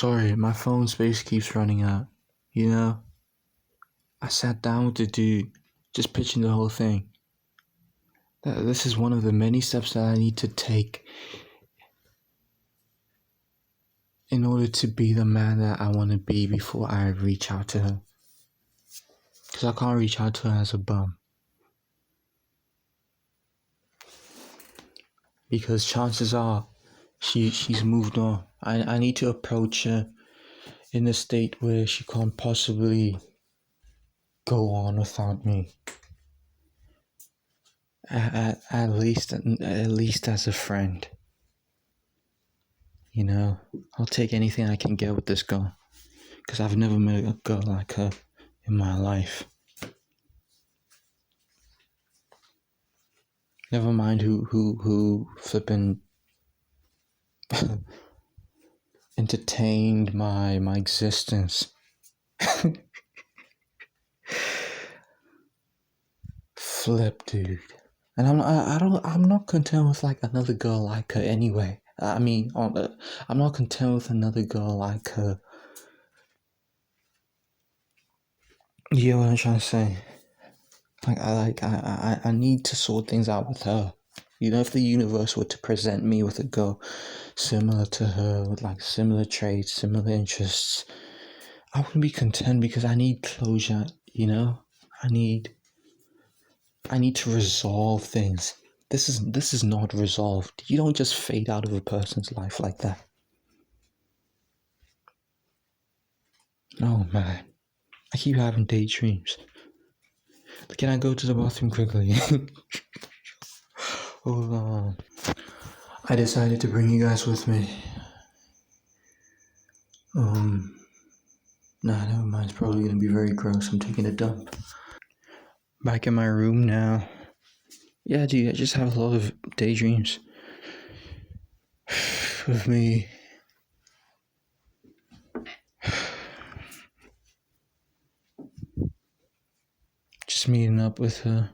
Sorry, my phone space keeps running out. You know, I sat down with the dude, just pitching the whole thing. This is one of the many steps that I need to take in order to be the man that I want to be before I reach out to her. Because I can't reach out to her as a bum. Because chances are she's moved on. I need to approach her in a state where she can't possibly go on without me. At least as a friend. You know, I'll take anything I can get with this girl. Because I've never met a girl like her in my life. Never mind who flippin' entertained my existence. Flip, dude. And I'm not content with like another girl like her anyway. I'm not content with another girl like her. You know what I'm trying to say? I need to sort things out with her. You know, if the universe were to present me with a girl similar to her, with like similar traits, similar interests, I wouldn't be content because I need closure, you know? I need to resolve things. This is not resolved. You don't just fade out of a person's life like that. Oh man, I keep having daydreams. Can I go to the bathroom quickly? Hold on. I decided to bring you guys with me. Nah, never mind. It's probably gonna be very gross. I'm taking a dump. Back in my room now. Yeah, dude, I just have a lot of daydreams of me just meeting up with her.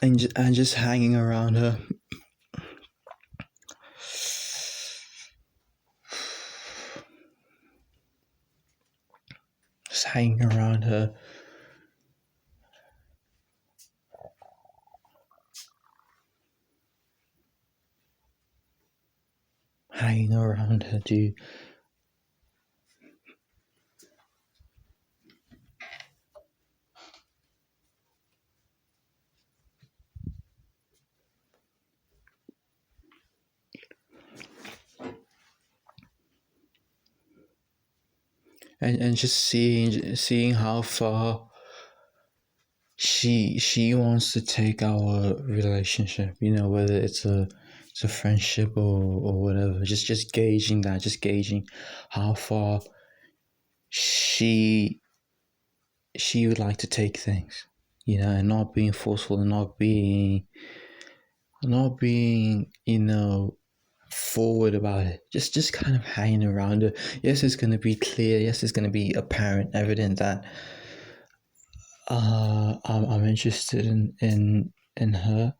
And just hanging around her. Just hanging around her. Hanging around her, dude. And just seeing how far she wants to take our relationship, you know, whether it's a friendship or whatever. Just gauging how far she would like to take things, you know, and not being forceful and not being you know, forward about it. Just kind of hanging around her. Yes, it's gonna be clear. Yes, it's gonna be apparent, evident that I'm interested in her,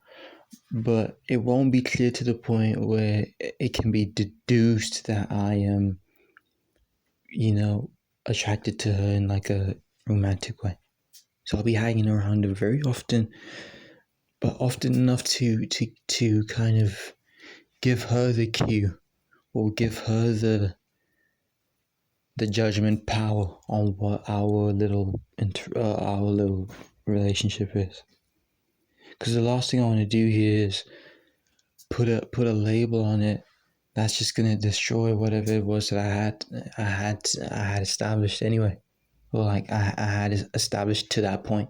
but it won't be clear to the point where it can be deduced that I am, you know, attracted to her in like a romantic way. So I'll be hanging around her very often, but often enough to kind of give her the cue or give her the judgment power on what our little relationship is. Because the last thing I want to do here is put a label on it that's just gonna destroy whatever it was that I had established anyway, or like I had established to that point.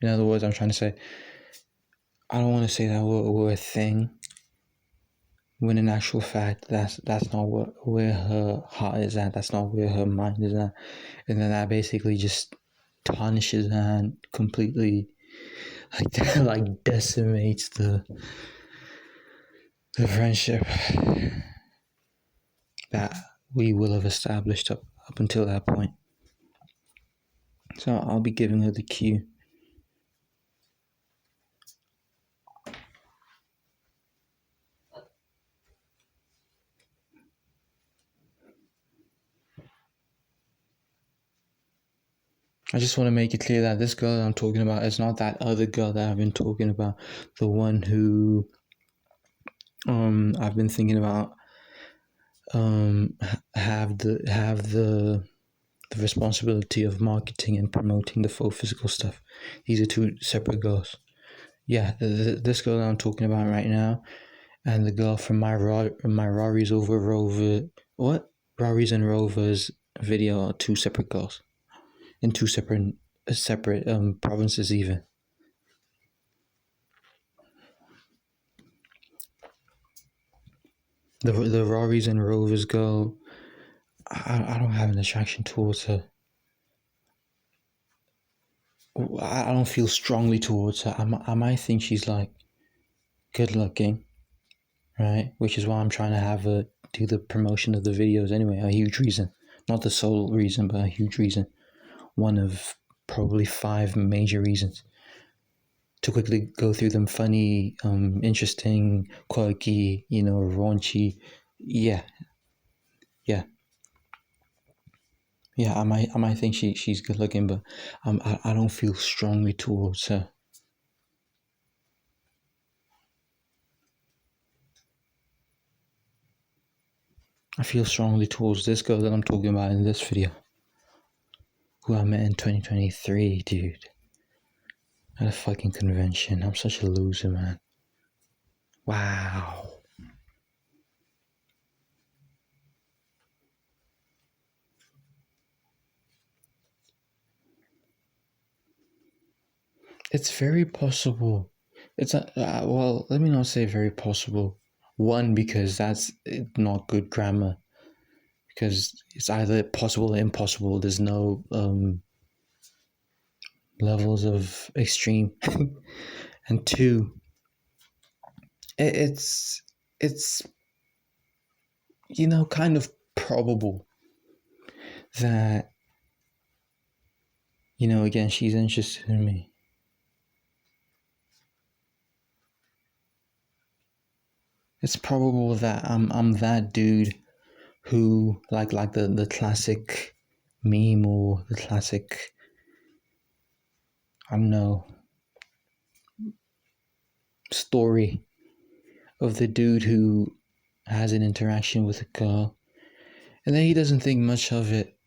In other words, I'm trying to say, I don't want to say that we're a thing, when in actual fact that's not where her heart is at. That's not where her mind is at, and then that basically just tarnishes and completely like decimates the friendship that we will have established up up until that point. So I'll be giving her the cue. I just want to make it clear that this girl that I'm talking about is not that other girl that I've been talking about. The one who I've been thinking about have the responsibility of marketing and promoting the full physical stuff. These are two separate girls. Yeah, this girl that I'm talking about right now, and the girl from my Raris over Rover. What? Raris and Rovers video are two separate girls in two separate provinces even. The Raris and Rovers girl, I don't have an attraction towards her. I don't feel strongly towards her. I might think she's like good looking, right? Which is why I'm trying to have her do the promotion of the videos anyway. A huge reason, not the sole reason, but a huge reason. One of probably 5 major reasons. To quickly go through them: funny, interesting, quirky, raunchy. Yeah. I might think she's good looking, but I don't feel strongly towards her. I feel strongly towards this girl that I'm talking about in this video, who I met in 2023, dude. At a fucking convention. I'm such a loser, man. Wow. It's very possible. It's well, let me not say very possible. One, because that's not good grammar. Because it's either possible or impossible. There's no levels of extreme. And 2, it's kind of probable that again, she's interested in me. It's probable that I'm that dude who like the classic meme or the classic, I don't know, story of the dude who has an interaction with a girl and then he doesn't think much of it,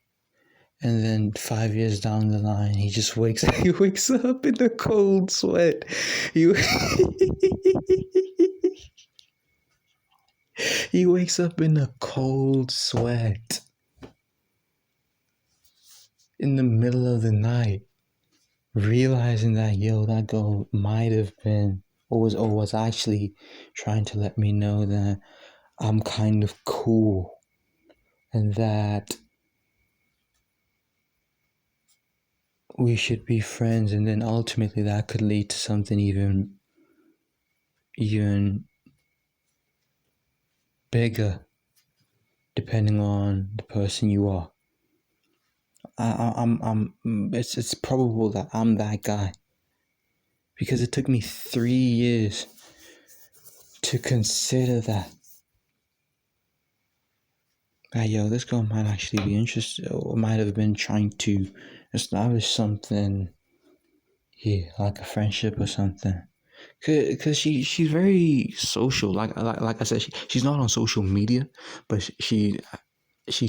and then 5 years down the line he just wakes up in a cold sweat. He wakes up in a cold sweat in the middle of the night, realizing that that girl might have been or was actually trying to let me know that I'm kind of cool and that we should be friends, and then ultimately that could lead to something even bigger, depending on the person you are. It's probable that I'm that guy, because it took me 3 years to consider that this girl might actually be interested, or might have been trying to establish something here, like a friendship or something. Cause she's very social. Like I said, she's not on social media, but she's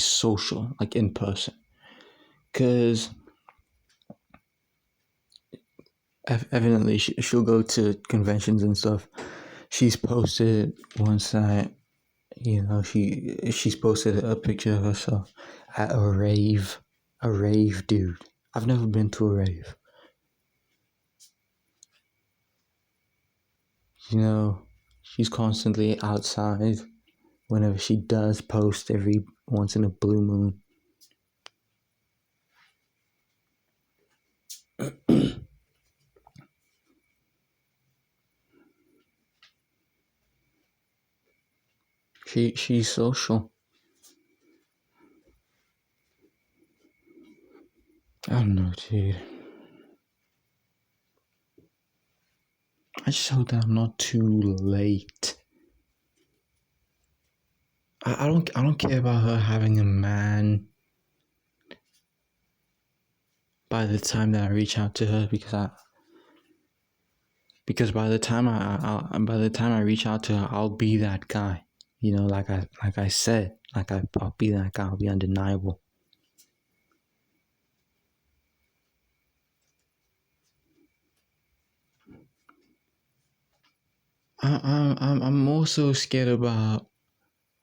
social, like in person. Cause evidently she'll go to conventions and stuff. She's posted once that she's posted a picture of herself at a rave, dude. I've never been to a rave. She's constantly outside whenever she does post every once in a blue moon. She's social. I don't know, dude. I just hope that I'm not too late. I don't care about her having a man by the time that I reach out to her, because by the time I reach out to her, I'll be that guy. You know, like I said, I'll be that guy. I'll be undeniable. I'm more so scared about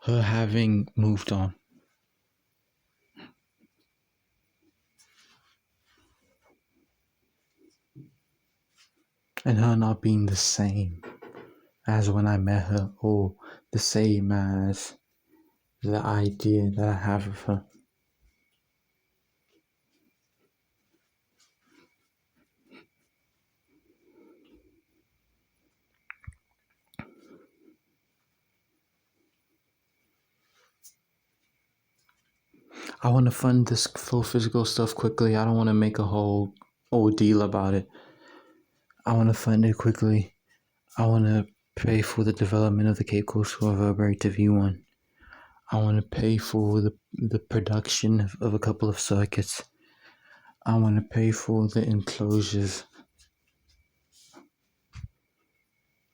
her having moved on. And her not being the same as when I met her, or the same as the idea that I have of her. I want to fund this full physical stuff quickly. I don't want to make a whole ordeal about it. I want to fund it quickly. I want to pay for the development of the Cape Coast Reverberator V1. I want to pay for the production of a couple of circuits. I want to pay for the enclosures.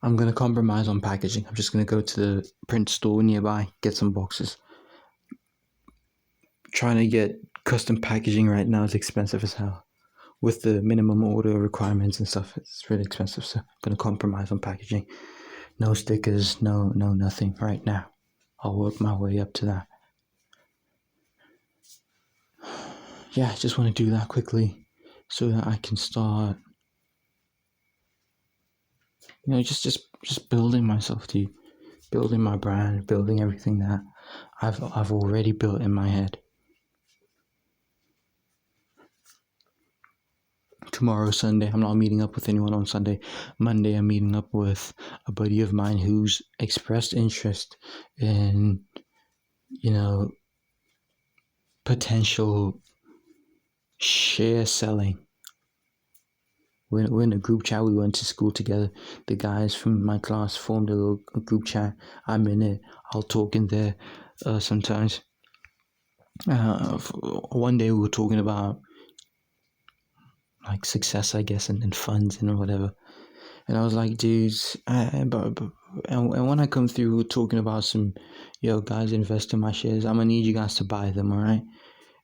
I'm going to compromise on packaging. I'm just going to go to the print store nearby, get some boxes. Trying to get custom packaging right now is expensive as hell. With the minimum order requirements and stuff, it's really expensive. So I'm going to compromise on packaging. No stickers, no nothing right now. I'll work my way up to that. Yeah, I just want to do that quickly so that I can start, just building myself, dude. Building my brand, building everything that I've already built in my head. Tomorrow, Sunday, I'm not meeting up with anyone on Sunday. Monday, I'm meeting up with a buddy of mine who's expressed interest in, potential share selling. We're in a group chat. We went to school together. The guys from my class formed a little group chat. I'm in it. I'll talk in there sometimes. One day we were talking about like success, I guess, and funds and whatever. And I was like, dudes, and when I come through, we're talking about some, guys, invest in my shares. I'm gonna need you guys to buy them, all right?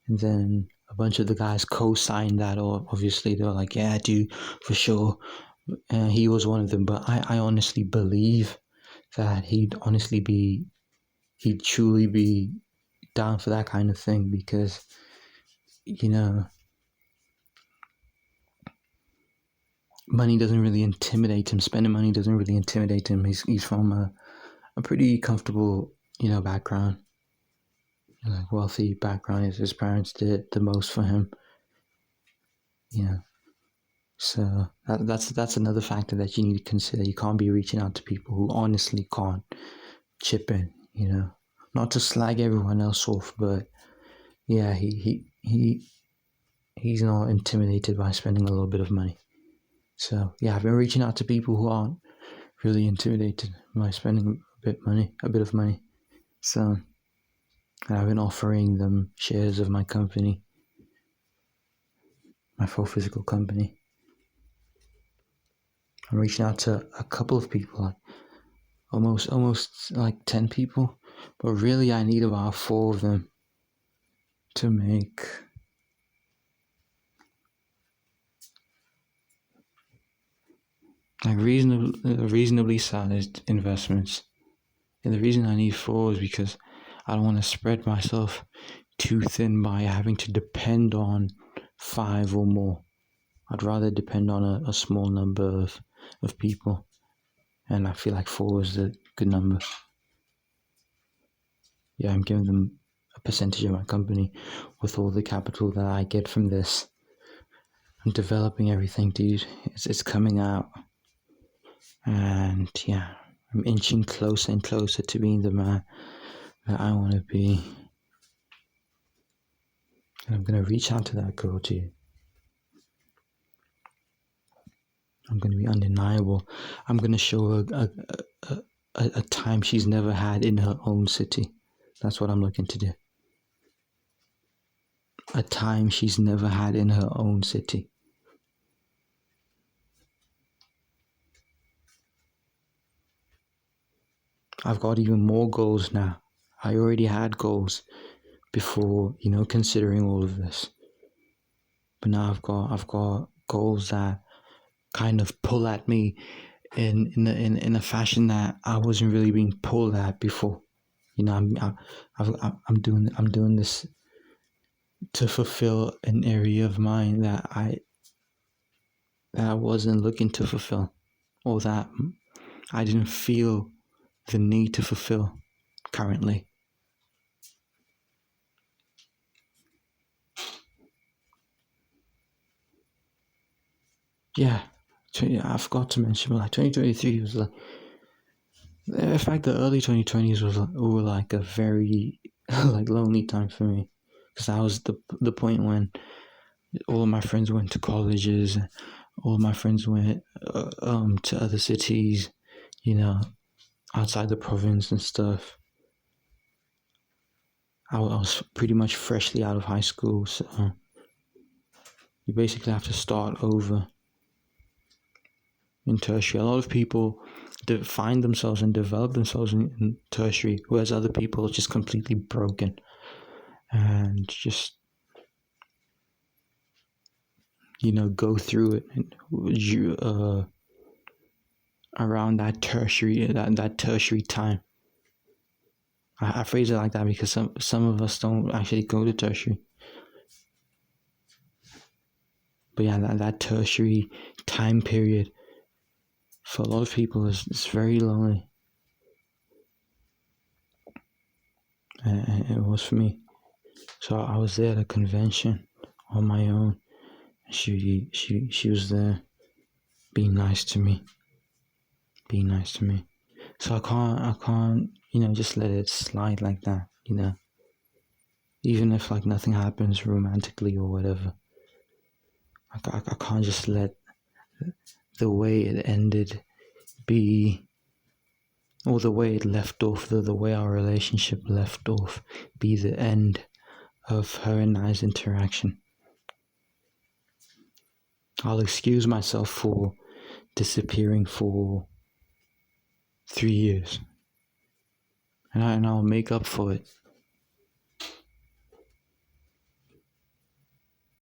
And then a bunch of the guys co-signed that, or obviously they were like, yeah, dude, for sure. He was one of them, but I honestly believe that he'd truly be down for that kind of thing, because, money doesn't really intimidate him. Spending money doesn't really intimidate him. He's from a pretty comfortable, background, like wealthy background. His parents did the most for him. So that's another factor that you need to consider. You can't be reaching out to people who honestly can't chip in. Not to slag everyone else off, but yeah, he's not intimidated by spending a little bit of money. So yeah, I've been reaching out to people who aren't really intimidated by spending a bit of money. So I've been offering them shares of my company, my full physical company. I'm reaching out to a couple of people, like almost like 10 people, but really I need about 4 of them to make like reasonably sized investments. And the reason I need 4 is because I don't want to spread myself too thin by having to depend on 5 or more. I'd rather depend on a small number of people, and I feel like 4 is a good number. Yeah, I'm giving them a percentage of my company with all the capital that I get from this. I'm developing everything, dude. It's coming out, and yeah, I'm inching closer and closer to being the man that I want to be. And I'm gonna reach out to that girl, too. I'm going to be undeniable. I'm going to show her a time she's never had in her own city. That's what I'm looking to do. A time she's never had in her own city. I've got even more goals now. I already had goals before, considering all of this. But now I've got goals that kind of pull at me in a fashion that I wasn't really being pulled at before. I'm doing this to fulfill an area of mine that I wasn't looking to fulfill, or that I didn't feel the need to fulfill currently. Yeah, I forgot to mention, like 2023 was like, in fact, the early 2020s were like a very like lonely time for me, because that was the point when all of my friends went to colleges, all of my friends went to other cities, outside the province and stuff. I was pretty much freshly out of high school, so you basically have to start over in tertiary. A lot of people find themselves and develop themselves in tertiary, whereas other people are just completely broken and just go through it around that tertiary time. I phrase it like that because some of us don't actually go to tertiary. But yeah, that tertiary time period for a lot of people is very lonely. And it was for me. So I was there at a convention on my own. She was there being nice to me. So I can't, just let it slide like that, Even if like nothing happens romantically or whatever. I can't just let the way it ended be, or the way it left off, the way our relationship left off, be the end of her and I's interaction. I'll excuse myself for disappearing for 3 years, and I'll make up for it